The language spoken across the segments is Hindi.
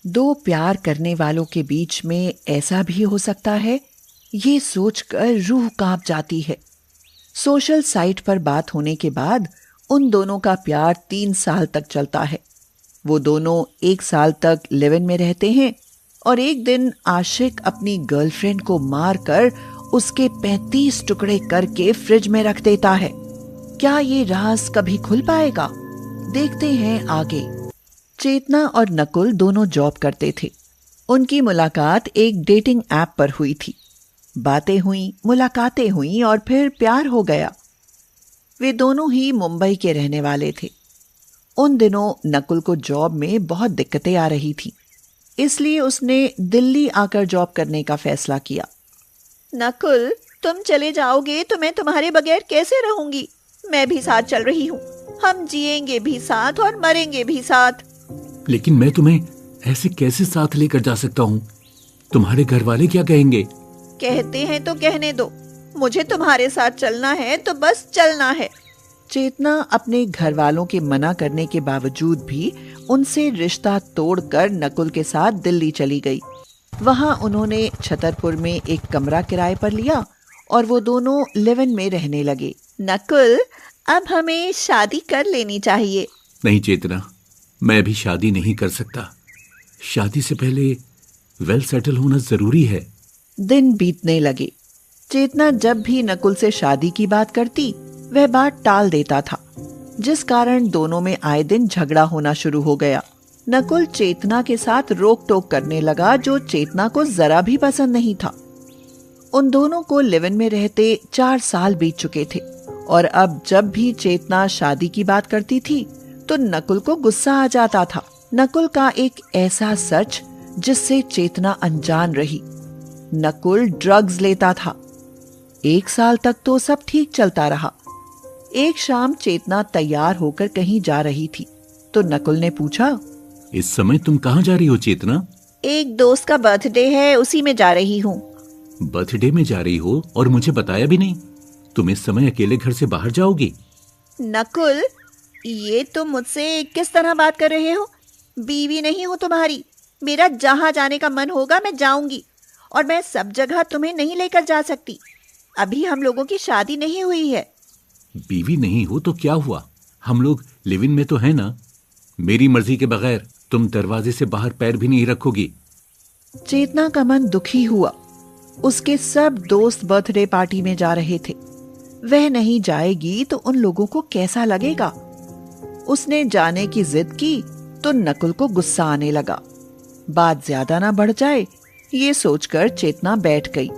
दो प्यार करने वालों के बीच में ऐसा भी हो सकता है, ये सोचकर रूह कांप जाती है। सोशल साइट पर बात होने के बाद उन दोनों का प्यार 3 साल तक चलता है। वो दोनों 1 साल तक लिव इन में रहते हैं और एक दिन आशिक अपनी गर्लफ्रेंड को मारकर उसके 35 टुकड़े करके फ्रिज में रख देता है। क्या ये राज कभी खुल पाएगा? देखते हैं आगे। चेतना और नकुल दोनों जॉब करते थे। उनकी मुलाकात एक डेटिंग ऐप पर हुई थी। बातें हुई, मुलाकातें हुई और फिर प्यार हो गया। वे दोनों ही मुंबई के रहने वाले थे। उन दिनों नकुल को जॉब में बहुत दिक्कतें आ रही थी, इसलिए उसने दिल्ली आकर जॉब करने का फैसला किया। नकुल, तुम चले जाओगे तो मैं तुम्हारे बगैर कैसे रहूंगी? मैं भी साथ चल रही हूँ। हम जिएंगे भी साथ और मरेंगे भी साथ। लेकिन मैं तुम्हें ऐसे कैसे साथ लेकर जा सकता हूँ? तुम्हारे घर वाले क्या कहेंगे? कहते हैं तो कहने दो। मुझे तुम्हारे साथ चलना है तो बस चलना है। चेतना अपने घर वालों के मना करने के बावजूद भी उनसे रिश्ता तोड़कर नकुल के साथ दिल्ली चली गई। वहां उन्होंने छतरपुर में एक कमरा किराए पर लिया और वो दोनों लिव इन में रहने लगे। नकुल, अब हमें शादी कर लेनी चाहिए। नहीं चेतना, मैं भी शादी नहीं कर सकता। शादी से पहले वेल सेटल होना जरूरी है। दिन बीतने लगे। चेतना जब भी नकुल से शादी की बात करती, वह बात टाल देता था, जिस कारण दोनों में आए दिन झगड़ा होना शुरू हो गया। नकुल चेतना के साथ रोक टोक करने लगा, जो चेतना को जरा भी पसंद नहीं था। उन दोनों को लिव इन में रहते 4 साल बीत चुके थे और अब जब भी चेतना शादी की बात करती थी तो नकुल को गुस्सा आ जाता था। नकुल का एक ऐसा सच जिससे चेतना अनजान रही। नकुल ड्रग्स लेता था। 1 साल तक तो सब ठीक चलता रहा। एक शाम चेतना तैयार होकर कहीं जा रही थी तो नकुल ने पूछा, इस समय तुम कहाँ जा रही हो चेतना? एक दोस्त का बर्थडे है, उसी में जा रही हूँ। बर्थडे में जा रही हो और मुझे बताया भी नहीं? तुम इस समय अकेले घर से बाहर जाओगी? नकुल, ये तुम मुझसे किस तरह बात कर रहे हो? बीवी नहीं हो तुम्हारी। मेरा जहाँ जाने का मन होगा मैं जाऊंगी और मैं सब जगह तुम्हें नहीं लेकर जा सकती। अभी हम लोगों की शादी नहीं हुई है। बीवी नहीं हो तो क्या हुआ? हम लोग लिव इन में तो है ना। मेरी मर्जी के बगैर तुम दरवाजे से बाहर पैर भी नहीं रखोगी। चेतना का मन दुखी हुआ। उसके सब दोस्त बर्थडे पार्टी में जा रहे थे। वह नहीं जाएगी तो उन लोगों को कैसा लगेगा? उसने जाने की जिद की तो नकुल को गुस्सा आने लगा। बात ज्यादा ना बढ़ जाए, ये सोचकर चेतना बैठ गई।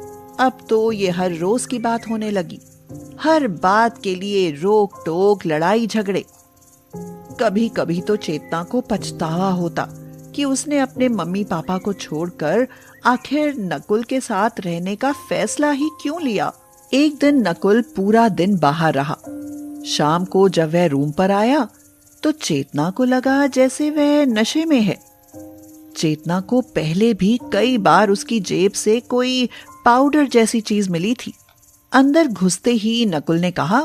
अब तो ये हर रोज की बात होने लगी। हर बात के लिए रोक टोक, लड़ाई झगड़े। कभी कभी तो चेतना को पछतावा होता कि उसने अपने मम्मी पापा को छोड़कर आखिर नकुल के साथ रहने का फैसला ही क्यों लिया। एक दिन नकुल पूरा दिन बाहर रहा। शाम को जब वह रूम पर आया तो चेतना को लगा जैसे वह नशे में है। चेतना को पहले भी कई बार उसकी जेब से कोई पाउडर जैसी चीज मिली थी। अंदर घुसते ही नकुल ने कहा,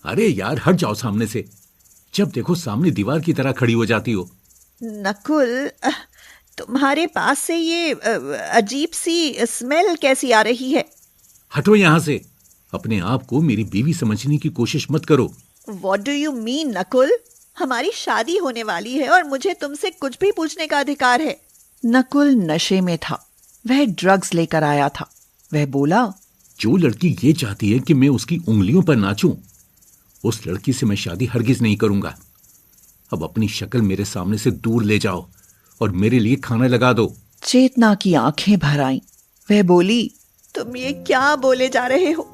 अरे यार, हट जाओ सामने से। जब देखो सामने दीवार की तरह खड़ी हो जाती हो। नकुल, तुम्हारे पास से ये अजीब सी स्मेल कैसी आ रही है? हटो यहाँ से। अपने आप को मेरी बीवी समझने की कोशिश मत करो। What do you mean, Nakul? हमारी शादी होने वाली है और मुझे तुमसे कुछ भी पूछने का अधिकार है। नकुल नशे में था। वह ड्रग्स लेकर आया था। वह बोला, जो लड़की ये चाहती है कि मैं उसकी उंगलियों पर नाचूं, उस लड़की से मैं शादी हरगिज नहीं करूंगा। अब अपनी शक्ल मेरे सामने से दूर ले जाओ और मेरे लिए खाना लगा दो। चेतना की आंखें भर आईं। वह बोली, तुम ये क्या बोले जा रहे हो?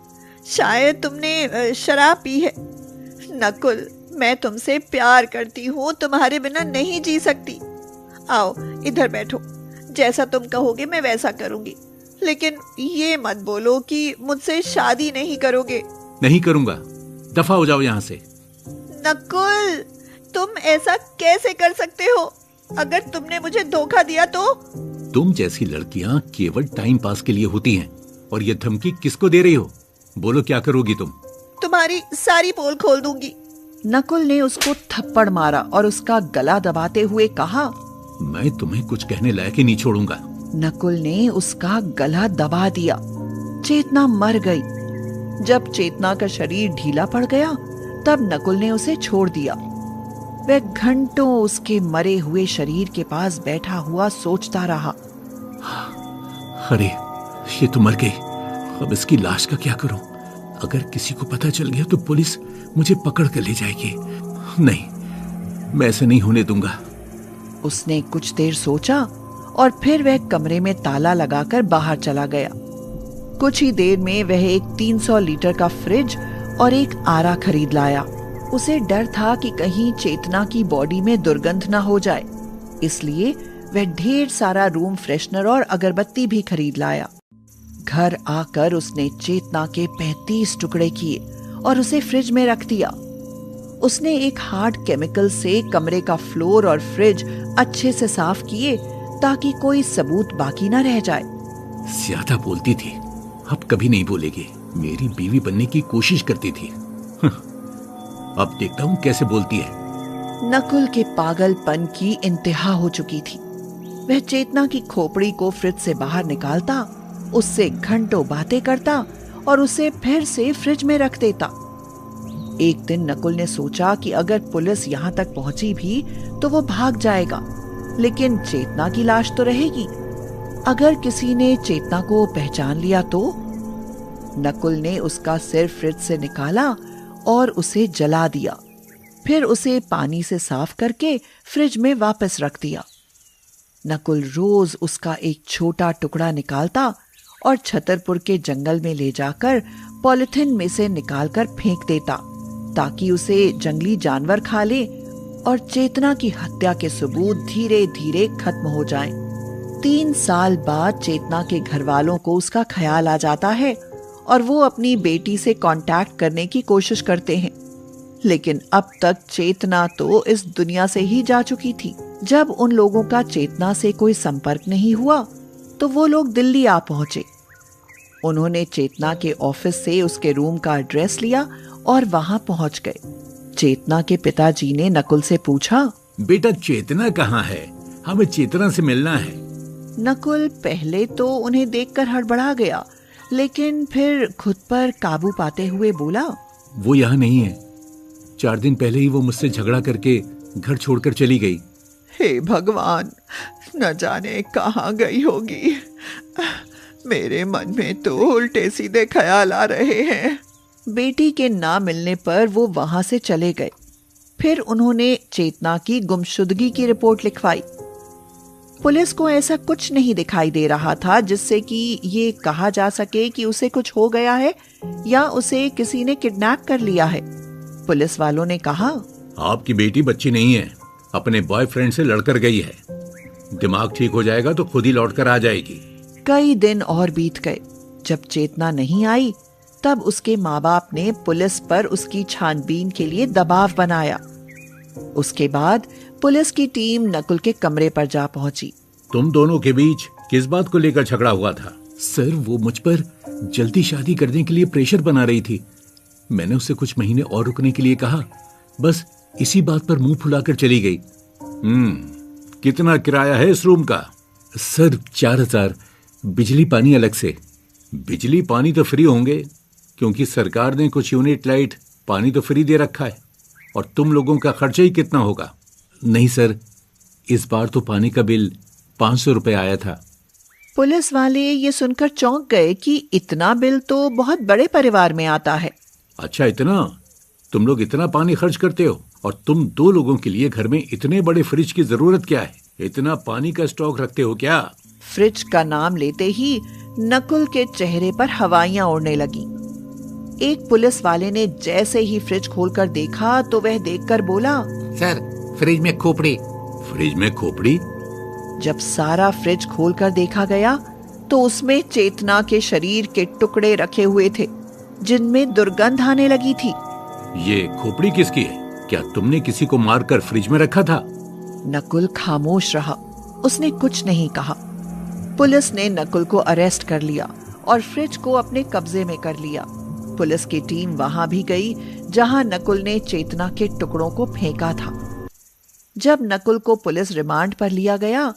शायद तुमने शराब पी है। नकुल, मैं तुमसे प्यार करती हूँ, तुम्हारे बिना नहीं जी सकती। आओ इधर बैठो। जैसा तुम कहोगे मैं वैसा करूंगी, लेकिन ये मत बोलो कि मुझसे शादी नहीं करोगे। नहीं करूंगा। दफा हो जाओ यहाँ से। नकुल, तुम ऐसा कैसे कर सकते हो? अगर तुमने मुझे धोखा दिया तो? तुम जैसी लड़कियां केवल टाइम पास के लिए होती हैं। और ये धमकी किसको दे रही हो? बोलो, क्या करोगी तुम? तुम्हारी सारी पोल खोल दूंगी। नकुल ने उसको थप्पड़ मारा और उसका गला दबाते हुए कहा, मैं तुम्हें कुछ कहने लायक ही नहीं छोड़ूंगा। नकुल ने उसका गला दबा दिया। चेतना मर गई। जब चेतना का शरीर ढीला पड़ गया तब नकुल ने उसे छोड़ दिया। वह घंटों उसके मरे हुए शरीर के पास बैठा हुआ सोचता रहा। अरे ये तो मर गई, अब इसकी लाश का क्या करूं? अगर किसी को पता चल गया तो पुलिस मुझे पकड़ कर ले जाएगी। नहीं, मैं ऐसे नहीं होने दूंगा। उसने कुछ देर सोचा और फिर वह कमरे में ताला लगाकर बाहर चला गया। कुछ ही देर में वह एक 300 लीटर का फ्रिज और एक आरा खरीद लाया। उसे डर था कि कहीं चेतना की बॉडी में दुर्गंध न हो जाए, इसलिए वह ढेर सारा रूम फ्रेशनर और अगरबत्ती भी खरीद लाया। घर आकर उसने चेतना के 35 टुकड़े किए और उसे फ्रिज में रख दिया। उसने एक हार्ड केमिकल से कमरे का फ्लोर और फ्रिज अच्छे से साफ किए ताकि कोई सबूत बाकी न रह जाए। ज्यादा बोलती थी, अब कभी नहीं बोलेगी। मेरी बीवी बनने की कोशिश करती थी, अब देखता हूं कैसे बोलती है। नकुल के पागलपन की इंतहा हो चुकी थी। वह चेतना की खोपड़ी को फ्रिज से बाहर निकालता, उससे घंटों बातें करता और उसे फिर से फ्रिज में रख देता। एक दिन नकुल ने सोचा कि अगर पुलिस यहाँ तक पहुंची भी तो वो भाग जाएगा, लेकिन चेतना की लाश तो रहेगी। अगर किसी ने चेतना को पहचान लिया तो? नकुल ने उसका सिर फ्रिज से निकाला और उसे जला दिया। फिर उसे पानी से साफ करके फ्रिज में वापस रख दिया। नकुल रोज उसका एक छोटा टुकड़ा निकालता और छतरपुर के जंगल में ले जाकर पॉलिथीन में से निकालकर फेंक देता ताकि उसे जंगली जानवर खा ले और चेतना की हत्या के सबूत धीरे धीरे खत्म हो जाएं। 3 साल बाद चेतना के घर वालों को उसका ख्याल आ जाता है और वो अपनी बेटी से कांटेक्ट करने की कोशिश करते हैं, लेकिन अब तक चेतना तो इस दुनिया से ही जा चुकी थी। जब उन लोगों का चेतना से कोई संपर्क नहीं हुआ तो वो लोग दिल्ली आ पहुंचे। उन्होंने चेतना के ऑफिस से उसके रूम का एड्रेस लिया और वहां पहुंच गए। चेतना के पिताजी ने नकुल से पूछा, बेटा चेतना कहाँ है? हमें चेतना से मिलना है। नकुल पहले तो उन्हें देखकर हड़बड़ा गया, लेकिन फिर खुद पर काबू पाते हुए बोला, वो यहाँ नहीं है। 4 दिन पहले ही वो मुझसे झगड़ा करके घर छोड़कर चली गई। हे भगवान, न जाने कहाँ गई होगी। मेरे मन में तो उल्टे सीधे ख्याल आ रहे हैं। बेटी के ना मिलने पर वो वहां से चले गए। फिर उन्होंने चेतना की गुमशुदगी की रिपोर्ट लिखवाई। पुलिस को ऐसा कुछ नहीं दिखाई दे रहा था जिससे कि ये कहा जा सके कि उसे कुछ हो गया है या उसे किसी ने किडनैप कर लिया है। पुलिस वालों ने कहा, आपकी बेटी बच्ची नहीं है, अपने बॉयफ्रेंड से लड़कर गई है। दिमाग ठीक हो जाएगा तो खुद ही लौटकर आ जाएगी। कई दिन और बीत गए। जब चेतना नहीं आई तब उसके माँ बाप ने पुलिस पर उसकी छानबीन के लिए दबाव बनाया। उसके बाद पुलिस की टीम नकुल के कमरे पर जा पहुंची। तुम दोनों के बीच किस बात को लेकर झगड़ा हुआ था? सर, वो मुझ पर जल्दी शादी करने के लिए प्रेशर बना रही थी। मैंने उससे कुछ महीने और रुकने के लिए कहा, बस इसी बात पर मुंह फुलाकर चली गई। कितना किराया है इस रूम का? सर 4000, बिजली पानी अलग से। बिजली पानी तो फ्री होंगे क्योंकि सरकार ने कुछ यूनिट लाइट पानी तो फ्री दे रखा है। और तुम लोगों का खर्चा ही कितना होगा? नहीं सर, इस बार तो पानी का बिल 500 रुपए आया था। पुलिस वाले ये सुनकर चौंक गए कि इतना बिल तो बहुत बड़े परिवार में आता है। अच्छा, इतना? तुम लोग इतना पानी खर्च करते हो और तुम 2 लोगों के लिए घर में इतने बड़े फ्रिज की जरूरत क्या है? इतना पानी का स्टॉक रखते हो क्या? फ्रिज का नाम लेते ही नकुल के चेहरे पर हवाइयां उड़ने लगी। एक पुलिस वाले ने जैसे ही फ्रिज खोलकर देखा तो वह देखकर बोला, सर, फ्रिज में खोपड़ी। फ्रिज में खोपड़ी? जब सारा फ्रिज खोलकर देखा गया तो उसमें चेतना के शरीर के टुकड़े रखे हुए थे जिनमें दुर्गंध आने लगी थी। ये खोपड़ी किसकी है? क्या तुमने किसी को मारकर फ्रिज में रखा था? नकुल खामोश रहा, उसने कुछ नहीं कहा। पुलिस ने नकुल को अरेस्ट कर लिया और फ्रिज को अपने कब्जे में कर लिया। पुलिस की टीम वहां भी गई जहां नकुल ने चेतना के टुकड़ों को फेंका था। जब नकुल को पुलिस रिमांड पर लिया गया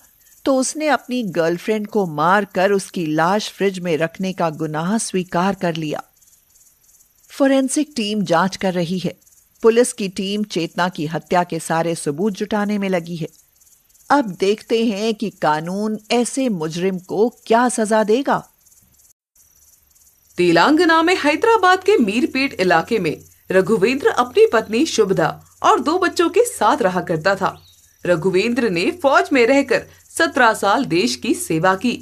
तो उसने अपनी गर्लफ्रेंड को मारकर उसकी लाश फ्रिज में रखने का गुनाह स्वीकार कर लिया। फोरेंसिक टीम जांच कर रही है। पुलिस की टीम चेतना की हत्या के सारे सबूत जुटाने में लगी है। अब देखते हैं कि कानून ऐसे मुजरिम को क्या सजा देगा। तेलंगाना में हैदराबाद के मीरपेट इलाके में रघुवेंद्र अपनी पत्नी शुभदा और 2 बच्चों के साथ रहा करता था। रघुवेंद्र ने फौज में रहकर 17 साल देश की सेवा की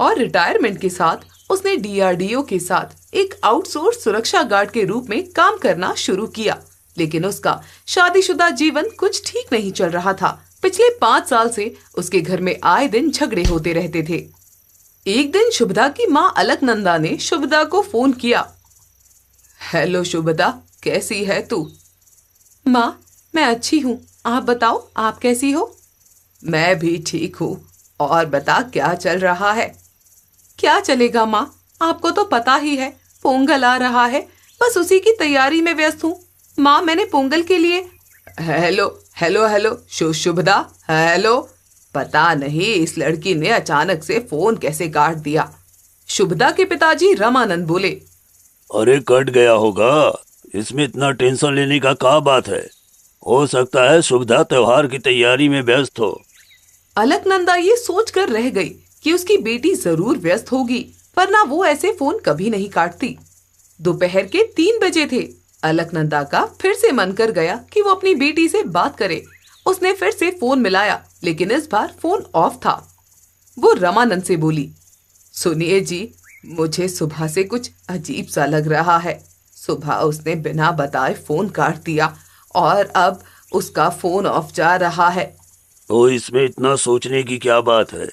और रिटायरमेंट के साथ उसने DRDO के साथ एक आउटसोर्स सुरक्षा गार्ड के रूप में काम करना शुरू किया। लेकिन उसका शादीशुदा जीवन कुछ ठीक नहीं चल रहा था। पिछले 5 साल से उसके घर में आए दिन झगड़े होते रहते थे। एक दिन शुभदा की माँ अलकनंदा ने शुभदा को फोन किया। हेलो शुभदा, कैसी है तू? माँ, मैं अच्छी हूँ, आप बताओ, आप कैसी हो? मैं भी ठीक हूँ। और बता, क्या चल रहा है? क्या चलेगा माँ, आपको तो पता ही है, पोंगल आ रहा है, बस उसी की तैयारी में व्यस्त हूँ। माँ, मैंने पोंगल के लिए hello hello hello Shubhada, hello. पता नहीं इस लड़की ने अचानक से फोन कैसे काट दिया। शुभदा के पिताजी रमानंद बोले। अरे कट गया होगा, इसमें इतना टेंशन लेने का क्या बात है? हो सकता है शुभदा त्योहार की तैयारी में व्यस्त हो। अलकनंदा ये सोचकर रह गई कि उसकी बेटी जरूर व्यस्त होगी, वरना वो ऐसे फोन कभी नहीं काटती। दोपहर के 3 बजे थे। अलकनंदा का फिर से मन कर गया कि वो अपनी बेटी से बात करे। उसने फिर से फोन मिलाया, लेकिन इस बार फोन ऑफ था। वो रमानंद से बोली, सुनिए जी, मुझे सुबह से कुछ अजीब सा लग रहा है। सुबह उसने बिना बताए फोन काट दिया और अब उसका फोन ऑफ जा रहा है। तो इसमें इतना सोचने की क्या बात है?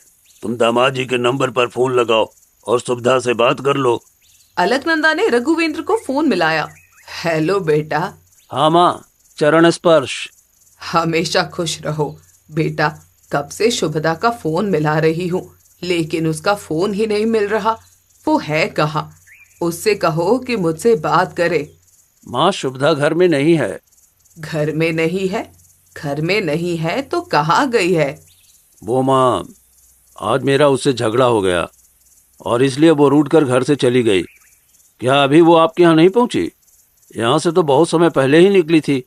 तुम दामाद जी के नंबर पर फोन लगाओ और सुविधा से बात कर लो। अलकनंदा ने रघुवेंद्र को फोन मिलाया। हेलो बेटा। हाँ माँ, चरण स्पर्श। हमेशा खुश रहो बेटा। कब से शुभदा का फोन मिला रही हूँ, लेकिन उसका फोन ही नहीं मिल रहा। वो है कहाँ? उससे कहो कि मुझसे बात करे। माँ, शुभदा घर में नहीं है। घर में नहीं है? घर में नहीं है तो कहाँ गई है? वो माँ, आज मेरा उससे झगड़ा हो गया और इसलिए वो रूठ कर घर से चली गई। क्या अभी वो आपके यहाँ नहीं पहुँची? यहाँ से तो बहुत समय पहले ही निकली थी।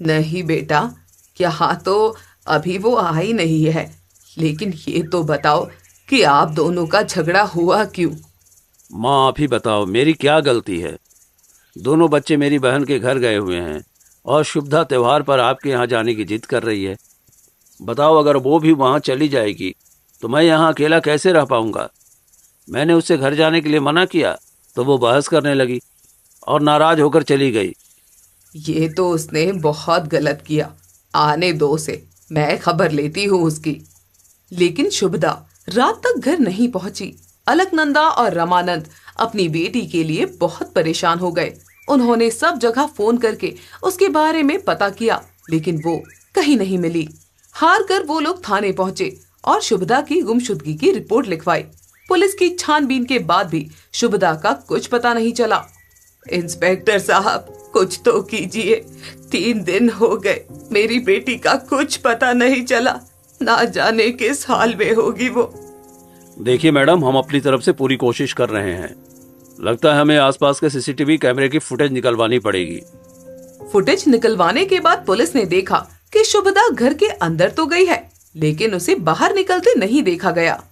नहीं बेटा, यहाँ तो अभी वो आई नहीं है। लेकिन ये तो बताओ कि आप दोनों का झगड़ा हुआ क्यों? माँ, आप ही बताओ, मेरी क्या गलती है? दोनों बच्चे मेरी बहन के घर गए हुए हैं और शुभदा त्योहार पर आपके यहाँ जाने की जिद कर रही है। बताओ, अगर वो भी वहाँ चली जाएगी तो मैं यहाँ अकेला कैसे रह पाऊँगा? मैंने उससे घर जाने के लिए मना किया तो वो बहस करने लगी और नाराज होकर चली गई। ये तो उसने बहुत गलत किया। आने दो उसे, मैं खबर लेती हूँ उसकी। लेकिन शुभदा रात तक घर नहीं पहुंची। अलकनंदा और रमानंद अपनी बेटी के लिए बहुत परेशान हो गए। उन्होंने सब जगह फोन करके उसके बारे में पता किया, लेकिन वो कहीं नहीं मिली। हार कर वो लोग थाने पहुंचे और शुभदा की गुमशुदगी की रिपोर्ट लिखवाई। पुलिस की छानबीन के बाद भी शुभदा का कुछ पता नहीं चला। इंस्पेक्टर साहब, कुछ तो कीजिए। 3 दिन हो गए, मेरी बेटी का कुछ पता नहीं चला। ना जाने किस हाल में होगी वो। देखिए मैडम, हम अपनी तरफ से पूरी कोशिश कर रहे हैं। लगता है हमें आसपास के CCTV कैमरे की फुटेज निकलवानी पड़ेगी। फुटेज निकलवाने के बाद पुलिस ने देखा कि शुभदा घर के अंदर तो गई है, लेकिन उसे बाहर निकलते नहीं देखा गया।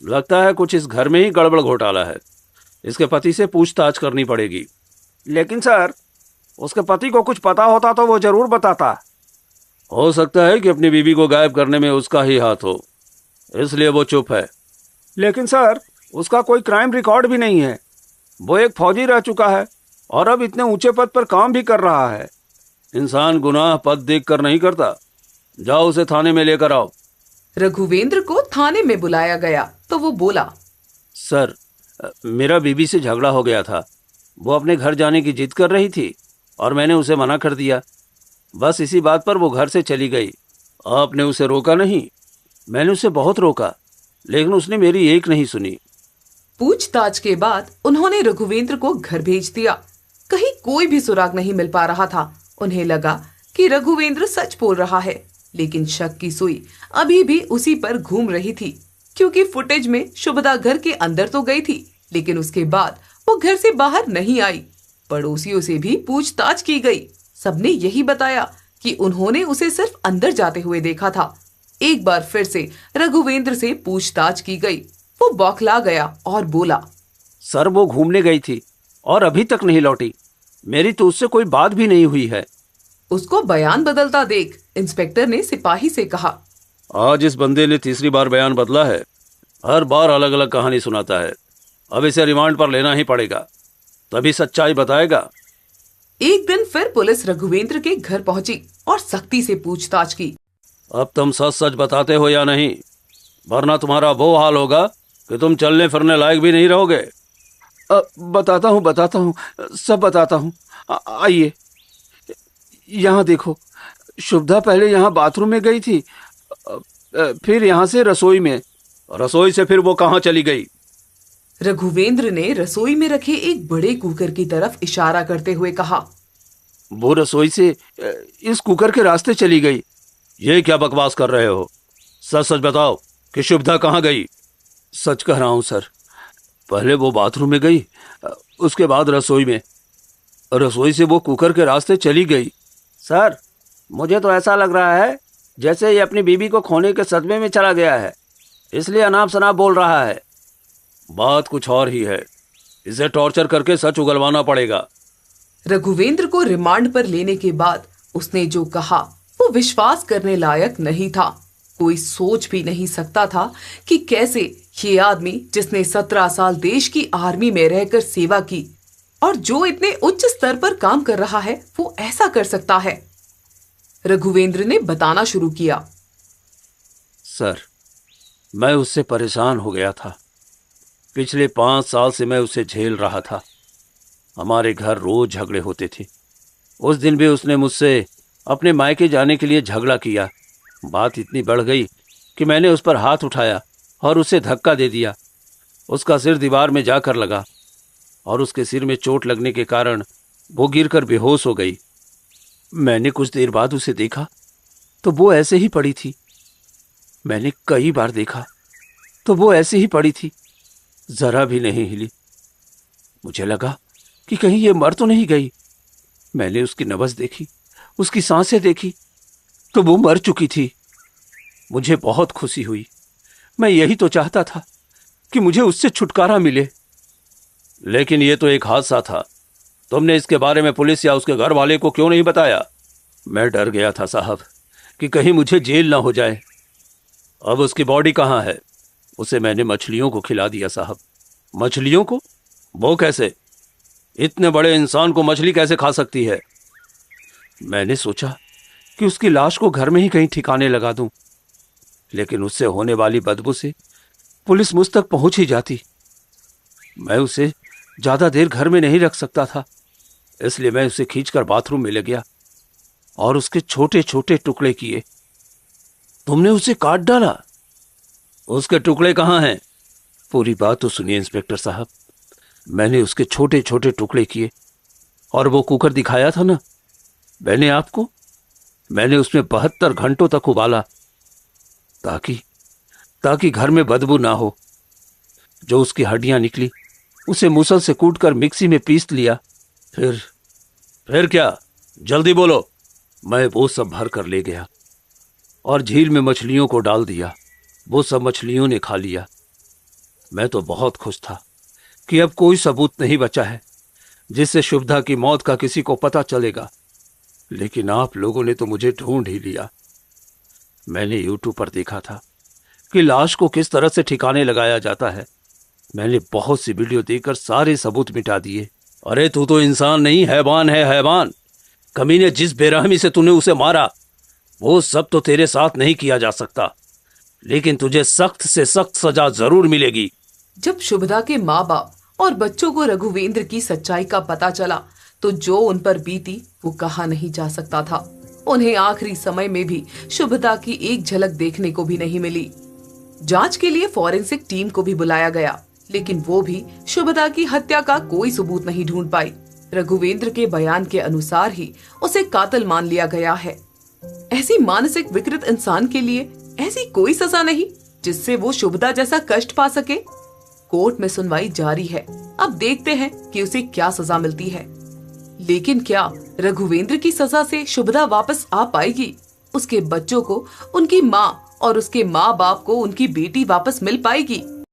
लगता है कुछ इस घर में ही गड़बड़ घोटाला है। इसके पति से पूछताछ करनी पड़ेगी। लेकिन सर, उसके पति को कुछ पता होता तो वो जरूर बताता। हो सकता है कि अपनी बीवी को गायब करने में उसका ही हाथ हो, इसलिए वो चुप है। लेकिन सर, उसका कोई क्राइम रिकॉर्ड भी नहीं है। वो एक फौजी रह चुका है और अब इतने ऊंचे पद पर काम भी कर रहा है। इंसान गुनाह पद देखकर नहीं करता। जाओ उसे थाने में लेकर आओ। रघुवेंद्र को थाने में बुलाया गया तो वो बोला, सर, मेरा बीवी से झगड़ा हो गया था। वो अपने घर जाने की जिद कर रही थी और मैंने उसे मना कर दिया। बस इसी बात पर वो घर से चली गई। आपने उसे रोका नहीं? मैंने उसे बहुत रोका, लेकिन उसने मेरी एक नहीं सुनी। पूछताछ के बाद उन्होंने रघुवेंद्र को घर भेज दिया। कहीं कोई भी सुराग नहीं मिल पा रहा था। उन्हें लगा कि रघुवेंद्र सच बोल रहा है। लेकिन शक की सुई अभी भी उसी पर घूम रही थी, क्योंकि फुटेज में शुभदा घर के अंदर तो गई थी, लेकिन उसके बाद वो घर से बाहर नहीं आई। पड़ोसियों से भी पूछताछ की गई। सबने यही बताया कि उन्होंने उसे सिर्फ अंदर जाते हुए देखा था। एक बार फिर से रघुवेंद्र से पूछताछ की गई। वो बौखला गया और बोला, सर वो घूमने गई थी और अभी तक नहीं लौटी। मेरी तो उससे कोई बात भी नहीं हुई है। उसको बयान बदलता देख इंस्पेक्टर ने सिपाही से कहा, आज इस बंदे ने तीसरी बार बयान बदला है। हर बार अलग अलग कहानी सुनाता है। अब इसे रिमांड पर लेना ही पड़ेगा, तभी सच्चाई बताएगा। एक दिन फिर पुलिस रघुवेंद्र के घर पहुंची और सख्ती से पूछताछ की। अब तुम सच सच बताते हो या नहीं, वरना तुम्हारा वो हाल होगा कि तुम चलने फिरने लायक भी नहीं रहोगे। बताता हूँ, सब बताता हूँ। आइए, यहाँ देखो, शुभदा पहले यहाँ बाथरूम में गई थी, फिर यहाँ से रसोई में। रसोई से फिर वो कहाँ चली गई? रघुवेंद्र ने रसोई में रखे एक बड़े कुकर की तरफ इशारा करते हुए कहा, वो रसोई से इस कुकर के रास्ते चली गई। ये क्या बकवास कर रहे हो? सच सच बताओ कि शुभदा कहाँ गई? सच कह रहा हूँ सर। पहले वो बाथरूम में गई, उसके बाद रसोई में। रसोई से वो कुकर के रास्ते चली गई। सर, मुझे तो ऐसा लग रहा है जैसे ये अपनी बीबी को खोने के सदमे में चला गया है, इसलिए अनाप शनाप बोल रहा है। बात कुछ और ही है। इसे टॉर्चर करके सच उगलवाना पड़ेगा। रघुवेंद्र को रिमांड पर लेने के बाद उसने जो कहा वो विश्वास करने लायक नहीं था। कोई सोच भी नहीं सकता था कि कैसे ये आदमी, जिसने 17 साल देश की आर्मी में रहकर सेवा की और जो इतने उच्च स्तर पर काम कर रहा है, वो ऐसा कर सकता है। रघुवेंद्र ने बताना शुरू किया, सर, मैं उससे परेशान हो गया था। पिछले 5 साल से मैं उसे झेल रहा था। हमारे घर रोज झगड़े होते थे। उस दिन भी उसने मुझसे अपने मायके जाने के लिए झगड़ा किया। बात इतनी बढ़ गई कि मैंने उस पर हाथ उठाया और उसे धक्का दे दिया। उसका सिर दीवार में जाकर लगा और उसके सिर में चोट लगने के कारण वो गिरकर बेहोश हो गई। मैंने कुछ देर बाद उसे देखा तो वो ऐसे ही पड़ी थी। मैंने कई बार देखा तो वो ऐसे ही पड़ी थी, जरा भी नहीं हिली। मुझे लगा कि कहीं ये मर तो नहीं गई। मैंने उसकी नब्ज देखी, उसकी सांसें देखी तो वो मर चुकी थी। मुझे बहुत खुशी हुई। मैं यही तो चाहता था कि मुझे उससे छुटकारा मिले। लेकिन ये तो एक हादसा था। तुमने इसके बारे में पुलिस या उसके घर वाले को क्यों नहीं बताया? मैं डर गया था साहब कि कहीं मुझे जेल ना हो जाए। अब उसकी बॉडी कहाँ है? उसे मैंने मछलियों को खिला दिया साहब। मछलियों को? वो कैसे? इतने बड़े इंसान को मछली कैसे खा सकती है? मैंने सोचा कि उसकी लाश को घर में ही कहीं ठिकाने लगा दूं, लेकिन उससे होने वाली बदबू से पुलिस मुझ तक पहुंच ही जाती। मैं उसे ज्यादा देर घर में नहीं रख सकता था, इसलिए मैं उसे खींचकर बाथरूम में ले गया और उसके छोटे छोटे टुकड़े किए। तुमने उसे काट डाला? उसके टुकड़े कहाँ हैं? पूरी बात तो सुनिए इंस्पेक्टर साहब। मैंने उसके छोटे छोटे टुकड़े किए और वो कुकर दिखाया था ना मैंने आपको, मैंने उसमें 72 घंटों तक उबाला ताकि घर में बदबू ना हो। जो उसकी हड्डियां निकली उसे मुसल से कूटकर मिक्सी में पीस लिया। फिर क्या? जल्दी बोलो। मैं वो सब भर कर ले गया और झील में मछलियों को डाल दिया। वो सब मछलियों ने खा लिया। मैं तो बहुत खुश था कि अब कोई सबूत नहीं बचा है जिससे शुभदा की मौत का किसी को पता चलेगा। लेकिन आप लोगों ने तो मुझे ढूंढ ही लिया। मैंने यूट्यूब पर देखा था कि लाश को किस तरह से ठिकाने लगाया जाता है। मैंने बहुत सी वीडियो देखकर सारे सबूत मिटा दिए। अरे तू तो इंसान नहीं, हैवान है, हैवान। कमीने, जिस बेरहमी से तूने उसे मारा वो सब तो तेरे साथ नहीं किया जा सकता, लेकिन तुझे सख्त से सख्त सजा जरूर मिलेगी। जब शुभदा के माँ बाप और बच्चों को रघुवेंद्र की सच्चाई का पता चला तो जो उन पर बीती वो कहा नहीं जा सकता था। उन्हें आखिरी समय में भी शुभदा की एक झलक देखने को भी नहीं मिली। जांच के लिए फॉरेंसिक टीम को भी बुलाया गया, लेकिन वो भी शुभदा की हत्या का कोई सबूत नहीं ढूंढ पाई। रघुवेंद्र के बयान के अनुसार ही उसे कातिल मान लिया गया है। ऐसी मानसिक विकृत इंसान के लिए ऐसी कोई सजा नहीं जिससे वो शुभदा जैसा कष्ट पा सके। कोर्ट में सुनवाई जारी है। अब देखते हैं कि उसे क्या सजा मिलती है। लेकिन क्या रघुवेंद्र की सजा से शुभदा वापस आ पाएगी? उसके बच्चों को उनकी माँ और उसके माँ बाप को उनकी बेटी वापस मिल पाएगी?